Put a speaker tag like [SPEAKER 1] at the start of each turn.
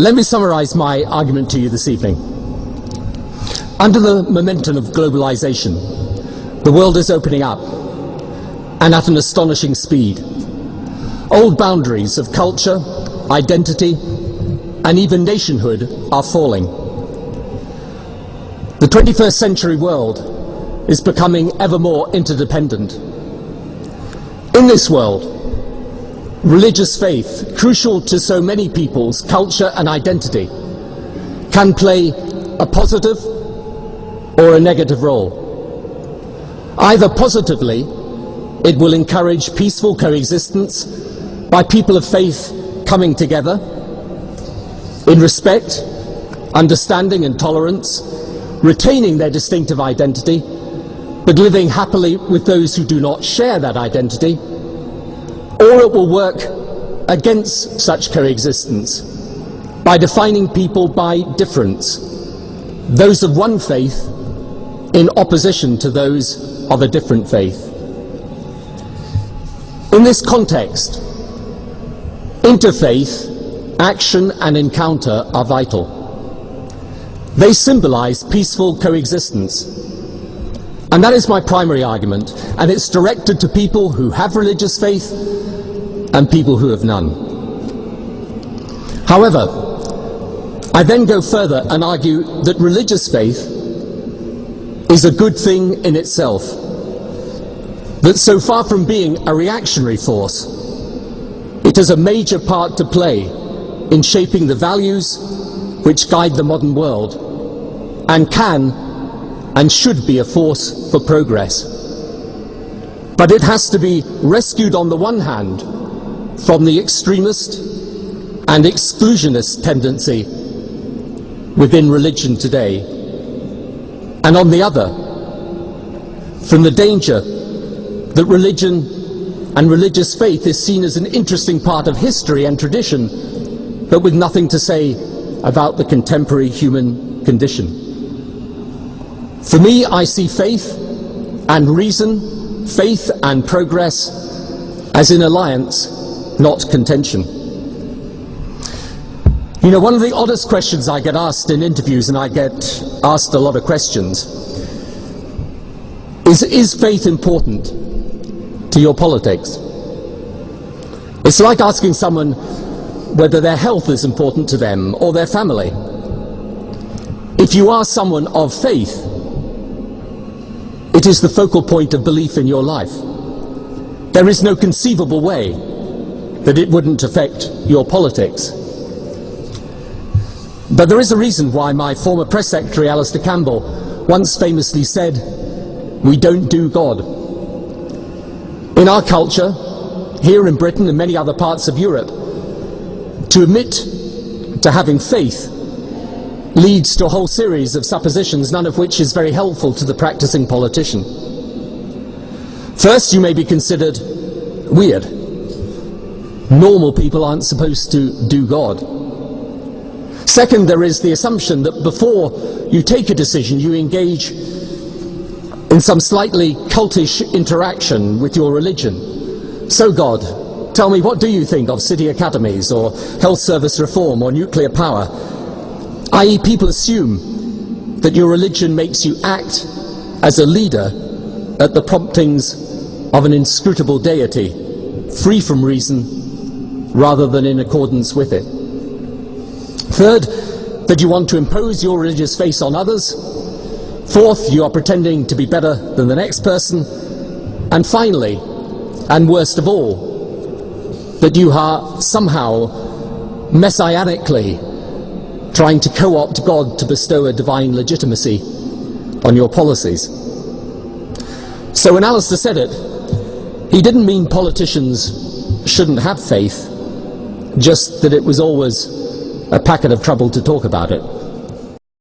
[SPEAKER 1] Let me summarize my argument to you this evening. Under the momentum of globalization, the world is opening up, and at an astonishing speed. Old boundaries of culture, identity, and even nationhood are falling. The 21st century world is becoming ever more interdependent. In this world, religious faith, crucial to so many people's culture and identity, can play a positive or a negative role. Either positively, it will encourage peaceful coexistence by people of faith coming together in respect, understanding and tolerance, retaining their distinctive identity, but living happily with those who do not share that identity, or it will work against such coexistence by defining people by difference, those of one faith in opposition to those of a different faith. In this context, interfaith action and encounter are vital. They symbolize peaceful coexistence. And that is my primary argument, and it's directed to people who have religious faith and people who have none. However, I then go further and argue that religious faith is a good thing in itself, that so far from being a reactionary force, it has a major part to play in shaping the values which guide the modern world, and can and should be a force for progress. But it has to be rescued on the one hand from the extremist and exclusionist tendency within religion today, and on the other, from the danger that religion and religious faith is seen as an interesting part of history and tradition, but with nothing to say about the contemporary human condition. For me, I see faith and reason, faith and progress as in alliance, not contention. You know, one of the oddest questions I get asked in interviews, and I get asked a lot of questions, is faith important to your politics? It's like asking someone whether their health is important to them or their family. If you are someone of faith, it is the focal point of belief in your life. There is no conceivable way that it wouldn't affect your politics. But there is a reason why my former press secretary, Alistair Campbell, once famously said, "We don't do God." In our culture, here in Britain and many other parts of Europe, to admit to having faith leads to a whole series of suppositions, none of which is very helpful to the practicing politician. First, you may be considered weird. Normal people aren't supposed to do God. Second, there is the assumption that before you take a decision, you engage in some slightly cultish interaction with your religion. So God, tell me, what do you think of city academies or health service reform or nuclear power? I.e., people assume that your religion makes you act as a leader at the promptings of an inscrutable deity, free from reason rather than in accordance with it. Third, that you want to impose your religious faith on others. Fourth, you are pretending to be better than the next person. And finally, and worst of all, that you are somehow messianically trying to co-opt God to bestow a divine legitimacy on your policies. So when Alistair said it, he didn't mean politicians shouldn't have faith, just that it was always a packet of trouble to talk about it.